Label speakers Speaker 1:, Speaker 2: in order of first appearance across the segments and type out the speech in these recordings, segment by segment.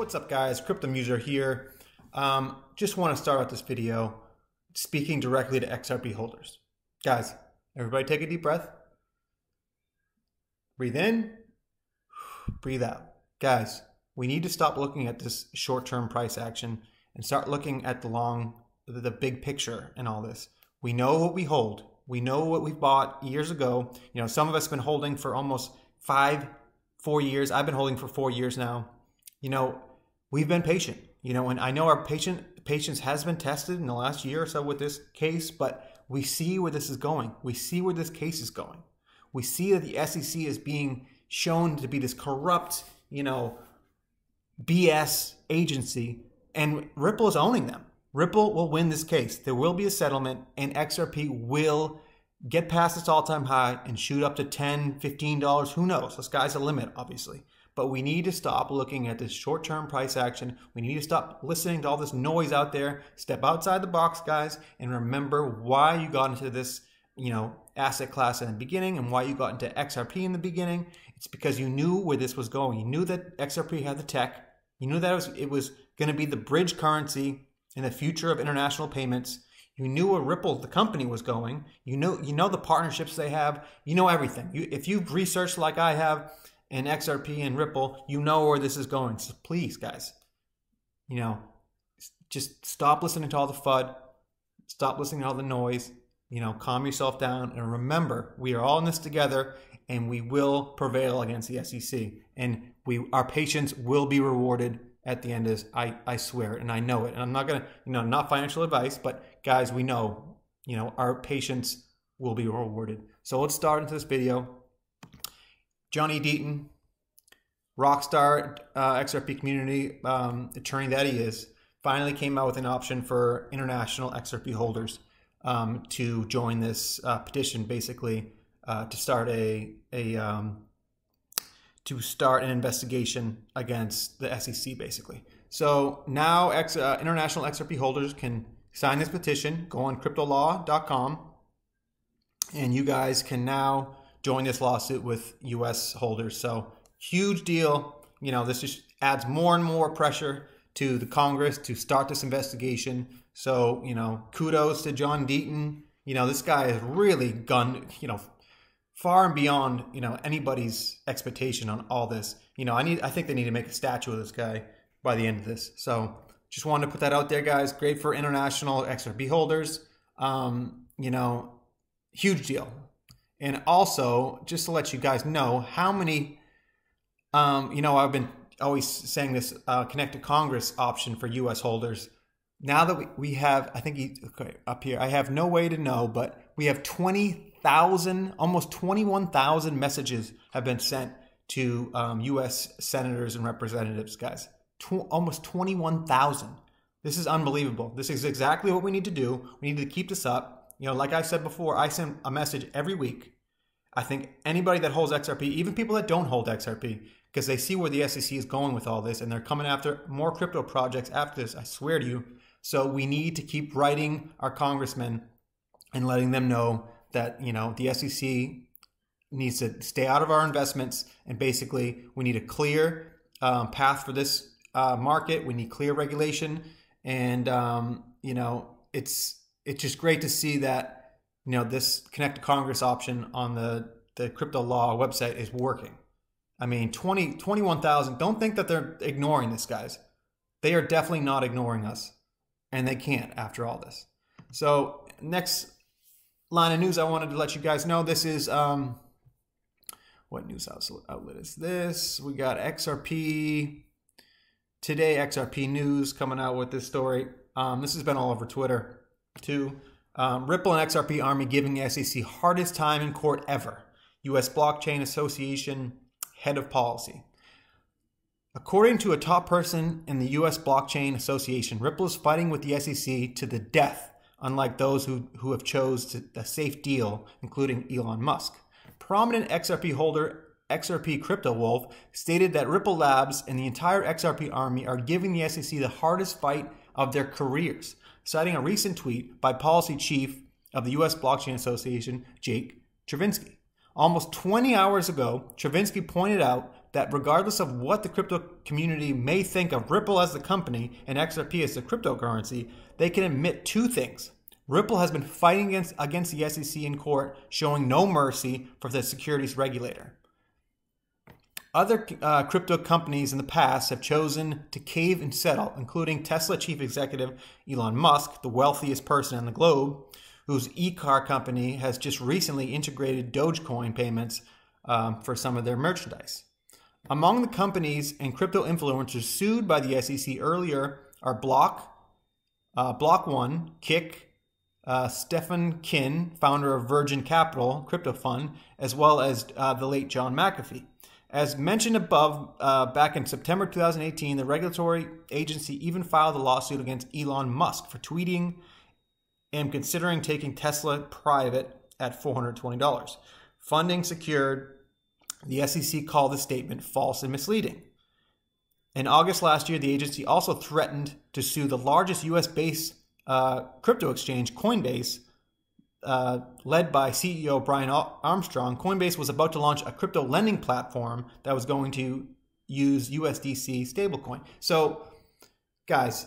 Speaker 1: What's up, guys? Crypto User here. Just want to start out this video speaking directly to XRP holders. Guys, everybody take a deep breath. Breathe in, breathe out. Guys, we need to stop looking at this short-term price action and start looking at the big picture in all this. We know what we hold. We know what we've bought years ago. You know, some of us have been holding for almost 4 years. I've been holding for 4 years now. You know, we've been patient, you know, and I know our patience has been tested in the last year or so with this case, but we see where this is going. We see where this case is going. We see that the SEC is being shown to be this corrupt, you know, BS agency, and Ripple is owning them. Ripple will win this case. There will be a settlement, and XRP will get past its all-time high and shoot up to $10, $15. Who knows? The sky's the limit, obviously. But we need to stop looking at this short-term price action. We need to stop listening to all this noise out there. Step outside the box, guys, and remember why you got into this, you know, asset class in the beginning and why you got into XRP in the beginning. It's because you knew where this was going. You knew that XRP had the tech. You knew that it was going to be the bridge currency in the future of international payments. You knew where Ripple, the company, was going. You know the partnerships they have. You know everything. If you've researched like I have in XRP and Ripple, you know where this is going. So please, guys, you know, just stop listening to all the FUD. Stop listening to all the noise. You know, calm yourself down. And remember, we are all in this together, and we will prevail against the SEC. And our patience will be rewarded at the end. I swear it, and I know it. And I'm not going to, you know, not financial advice, but guys, we know, you know, our patience will be rewarded. So let's start into this video. Johnny Deaton, rockstar XRP community attorney that he is, finally came out with an option for international XRP holders to join this petition, basically to start an investigation against the SEC, basically. So now international XRP holders can sign this petition. Go on cryptolaw.com, and you guys can now join this lawsuit with U.S. holders. So huge deal. You know, this just adds more and more pressure to the Congress to start this investigation. So, you know, kudos to John Deaton. You know, this guy has really gone, you know, far and beyond, you know, anybody's expectation on all this. You know, I think they need to make a statue of this guy by the end of this. So just wanted to put that out there, guys. Great for international XRP holders. You know, huge deal. And also, just to let you guys know how many, you know, I've been always saying this Connect to Congress option for U.S. holders. Now that we have, I think, okay, up here, I have no way to know, but we have 20,000, almost 21,000 messages have been sent to U.S. senators and representatives, guys. Almost 21,000. This is unbelievable. This is exactly what we need to do. We need to keep this up. You know, like I said before, I send a message every week. I think anybody that holds XRP, even people that don't hold XRP, because they see where the SEC is going with all this, and they're coming after more crypto projects after this, I swear to you. So we need to keep writing our congressmen and letting them know that, you know, the SEC needs to stay out of our investments, and basically we need a clear path for this market. We need clear regulation, and you know, it's just great to see that, you know, this Connect to Congress option on the Crypto Law website is working. I mean, 21,000. Don't think that they're ignoring this, guys. They are definitely not ignoring us, and they can't after all this. So next line of news I wanted to let you guys know, this is what news outlet is this? We got XRP Today, XRP News coming out with this story. This has been all over Twitter too. Ripple and XRP Army giving the SEC hardest time in court ever. U.S. Blockchain Association head of policy. According to a top person in the U.S. Blockchain Association, Ripple is fighting with the SEC to the death, unlike those who have chose a safe deal, including Elon Musk. Prominent XRP holder XRP Crypto Wolf stated that Ripple Labs and the entire XRP Army are giving the SEC the hardest fight of their careers, citing a recent tweet by policy chief of the U.S. Blockchain Association, Jake Chervinsky. Almost 20 hours ago, Chervinsky pointed out that regardless of what the crypto community may think of Ripple as the company and XRP as the cryptocurrency, they can admit two things. Ripple has been fighting against the SEC in court, showing no mercy for the securities regulator. Other crypto companies in the past have chosen to cave and settle, including Tesla chief executive Elon Musk, the wealthiest person on the globe, whose e-car company has just recently integrated Dogecoin payments for some of their merchandise. Among the companies and crypto influencers sued by the SEC earlier are Block One, Kick, Stephen Kinn, founder of Virgin Capital crypto fund, as well as the late John McAfee. As mentioned above, back in September 2018, the regulatory agency even filed a lawsuit against Elon Musk for tweeting and considering taking Tesla private at $420. Funding secured. The SEC called the statement false and misleading. In August last year, the agency also threatened to sue the largest U.S.-based crypto exchange, Coinbase, led by CEO Brian Armstrong. Coinbase was about to launch a crypto lending platform that was going to use USDC stablecoin. So, guys,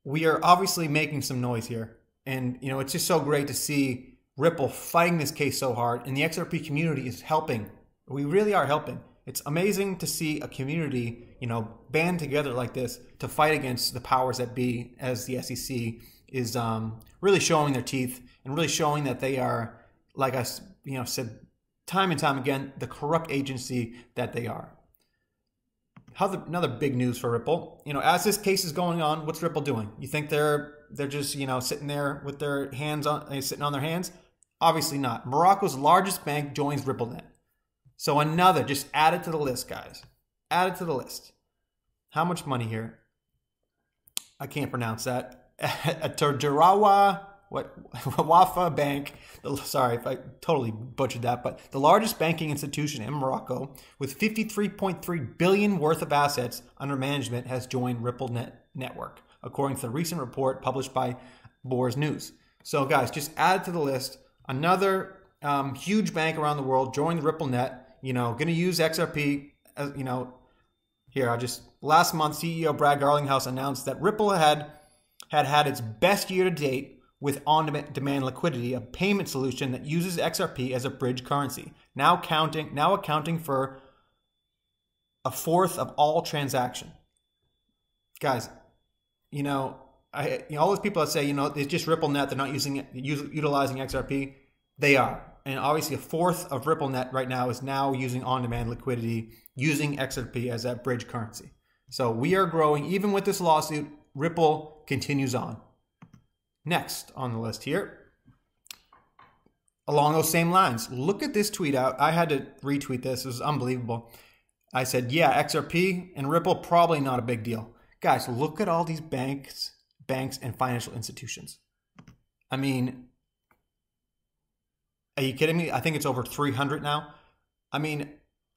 Speaker 1: we are obviously making some noise here. And, it's just so great to see Ripple fighting this case so hard. And the XRP community is helping. We really are helping. It's amazing to see a community, band together like this to fight against the powers that be, as the SEC is really showing their teeth and really showing that they are, like I said time and time again, the corrupt agency that they are. Another big news for Ripple. As this case is going on, what's Ripple doing? You think they're just sitting there with their hands sitting on their hands? Obviously not. Morocco's largest bank joins RippleNet. So another, just add it to the list, guys. Add it to the list. How much money here? I can't pronounce that. Torderawa Wafa Bank. Sorry if I totally butchered that, but the largest banking institution in Morocco with 53.3 billion worth of assets under management has joined RippleNet network, according to the recent report published by Bourse News. So guys, just add it to the list. Another huge bank around the world joined the RippleNet. Going to use XRP as, last month, CEO Brad Garlinghouse announced that Ripple had its best year to date with on-demand liquidity, a payment solution that uses XRP as a bridge currency, now accounting for a fourth of all transaction. Guys, all those people that say, it's just RippleNet, they're not utilizing XRP, they are. And obviously a fourth of RippleNet right now is now using on-demand liquidity, using XRP as that bridge currency. So we are growing. Even with this lawsuit, Ripple continues on. Next on the list here, along those same lines, look at this tweet out. I had to retweet this. It was unbelievable. I said, yeah, XRP and Ripple, probably not a big deal. Guys, look at all these banks and financial institutions. I mean, are you kidding me? I think it's over 300 now. I mean,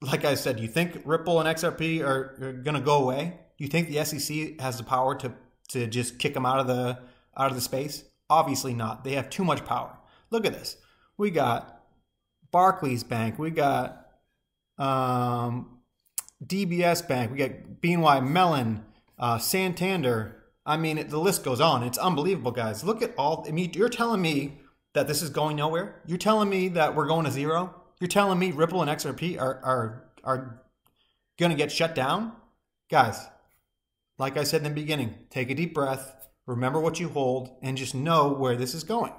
Speaker 1: like I said, you think Ripple and XRP are going to go away? You think the SEC has the power to just kick them out of the space? Obviously not. They have too much power. Look at this. We got Barclays Bank. We got DBS Bank. We got BNY Mellon, Santander. I mean, the list goes on. It's unbelievable, guys. Look at all. I mean, you're telling me that this is going nowhere? You're telling me that we're going to zero? You're telling me Ripple and XRP are going to get shut down? Guys, like I said in the beginning, take a deep breath, remember what you hold, and just know where this is going.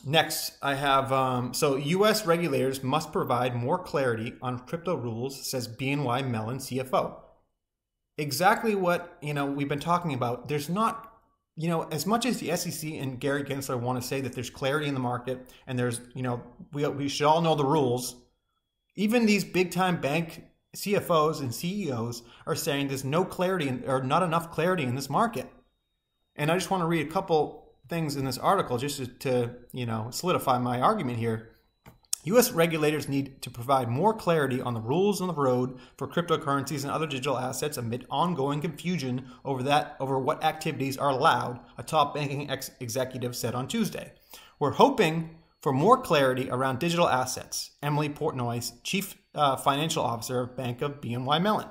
Speaker 1: Next, I have, so U.S. regulators must provide more clarity on crypto rules, says BNY Mellon CFO. Exactly what, we've been talking about. There's not, as much as the SEC and Gary Gensler want to say that there's clarity in the market and there's, we should all know the rules, even these big-time bank CFOs and CEOs are saying there's no clarity or not enough clarity in this market. And I just want to read a couple things in this article just to solidify my argument here. U.S. regulators need to provide more clarity on the rules on the road for cryptocurrencies and other digital assets amid ongoing confusion over what activities are allowed, a top banking executive said on Tuesday. We're hoping for more clarity around digital assets, Emily Portnoy, chief financial officer of Bank of BNY Mellon.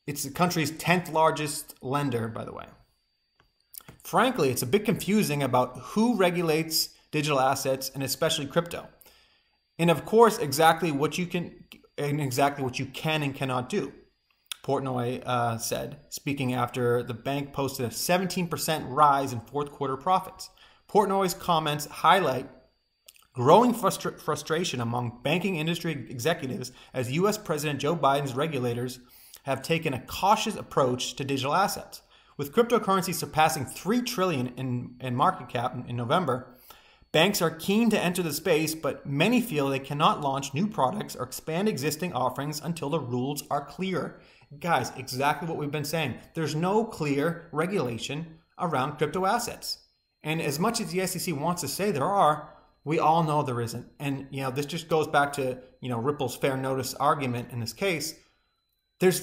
Speaker 1: It's the country's 10th largest lender, by the way. Frankly, it's a bit confusing about who regulates digital assets and especially crypto. And of course, exactly what you can and cannot do. Portnoy said, speaking after the bank posted a 17% rise in fourth quarter profits. Portnoy's comments highlight growing frustration among banking industry executives as U.S. President Joe Biden's regulators have taken a cautious approach to digital assets. With cryptocurrency surpassing $3 trillion in market cap in November, banks are keen to enter the space, but many feel they cannot launch new products or expand existing offerings until the rules are clear. Guys, exactly what we've been saying. There's no clear regulation around crypto assets. And as much as the SEC wants to say there are, we all know there isn't. And, this just goes back to, Ripple's fair notice argument in this case.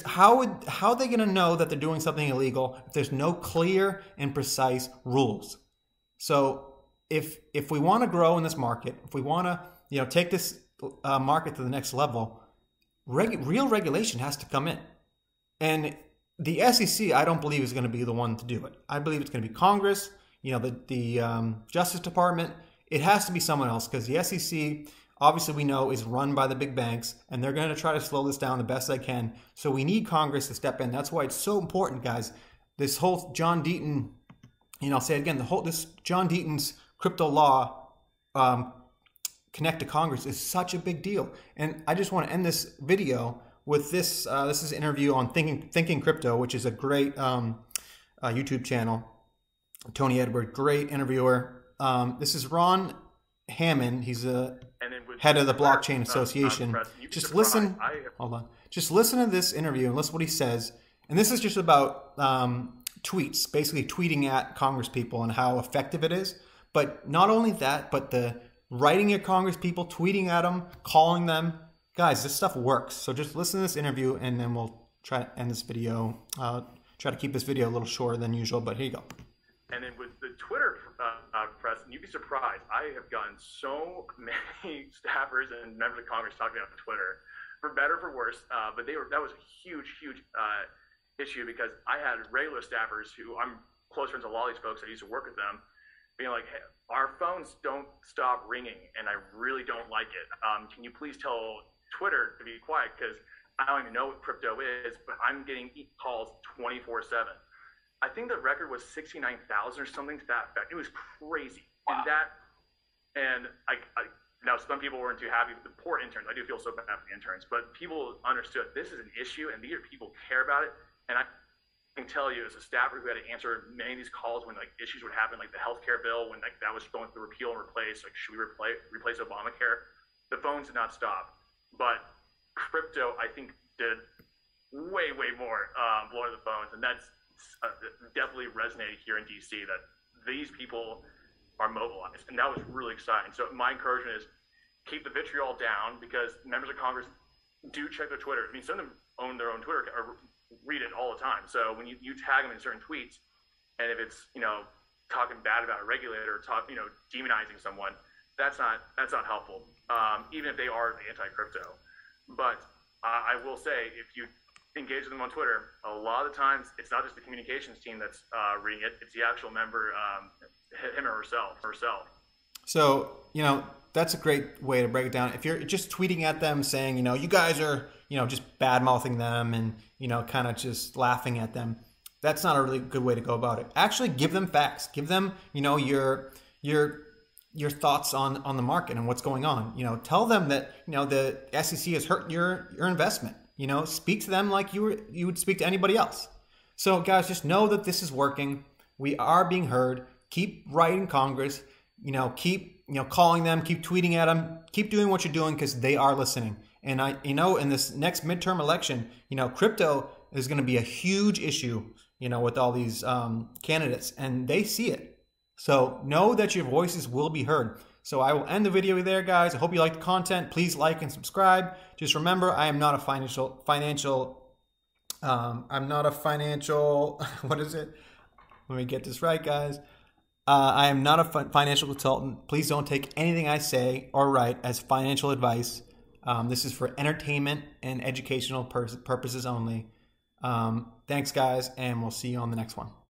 Speaker 1: How are they going to know that they're doing something illegal if there's no clear and precise rules? So if we want to grow in this market, if we want to take this market to the next level, real regulation has to come in. And the SEC, I don't believe, is going to be the one to do it. I believe it's going to be Congress, the Justice Department. It has to be someone else because the SEC, obviously we know, is run by the big banks, and they're going to try to slow this down the best they can. So we need Congress to step in. That's why it's so important, guys. This whole John Deaton, I'll say it again, this John Deaton's crypto law connect to Congress is such a big deal. And I just want to end this video with this. This is an interview on Thinking Crypto, which is a great YouTube channel. Tony Edward, great interviewer. This is Ron Hammond. He's a head of the Blockchain Association. Just listen. Hold on. Just listen to this interview and listen to what he says. And this is just about tweets, basically tweeting at Congress people and how effective it is. But not only that, but the writing at Congress people, tweeting at them, calling them. Guys, this stuff works. So just listen to this interview, and then we'll try to end this video. Try to keep this video a little shorter than usual, but here you go.
Speaker 2: And then with the Twitter press, and you'd be surprised, I have gotten so many staffers and members of Congress talking about Twitter, for better or for worse. But that was a huge issue because I had regular staffers who I'm close friends with a lot of these folks. I used to work with them, being like, hey, our phones don't stop ringing, and I really don't like it. Can you please tell Twitter to be quiet because I don't even know what crypto is, but I'm getting calls 24/7. I think the record was 69,000 or something to that effect. It was crazy. Wow. And I now some people weren't too happy with the poor interns. I do feel so bad for the interns, but people understood this is an issue and these are people care about it. And I can tell you as a staffer who had to answer many of these calls when issues would happen, like the healthcare bill, when that was going through repeal and replace, should we replace Obamacare? The phones did not stop. But crypto, I think, did way more blowing the phones, and that's definitely resonated here in DC that these people are mobilized, and that was really exciting. So my encouragement is keep the vitriol down because members of Congress do check their Twitter. I mean, some of them own their own Twitter or read it all the time. So when you tag them in certain tweets, and if it's talking bad about a regulator, demonizing someone, that's not helpful. Even if they are anti-crypto, but I will say if you engage with them on Twitter, a lot of the times it's not just the communications team that's reading it, it's the actual member, him or herself.
Speaker 1: So, that's a great way to break it down. If you're just tweeting at them saying, you guys are, just bad mouthing them and, kind of just laughing at them, that's not a really good way to go about it. Actually give them facts, give them, your thoughts on the market and what's going on. Tell them that, the SEC has hurt your investment. Speak to them like you would speak to anybody else. So guys, just know that this is working. We are being heard. Keep writing Congress, keep, calling them, keep tweeting at them, keep doing what you're doing because they are listening. And in this next midterm election, crypto is going to be a huge issue, with all these candidates, and they see it. So know that your voices will be heard. So I will end the video there, guys. I hope you liked the content. Please like and subscribe. Just remember, I am not a financial, I'm not a financial, what is it? Let me get this right, guys. I am not a financial consultant. Please don't take anything I say or write as financial advice. This is for entertainment and educational purposes only. Thanks, guys, and we'll see you on the next one.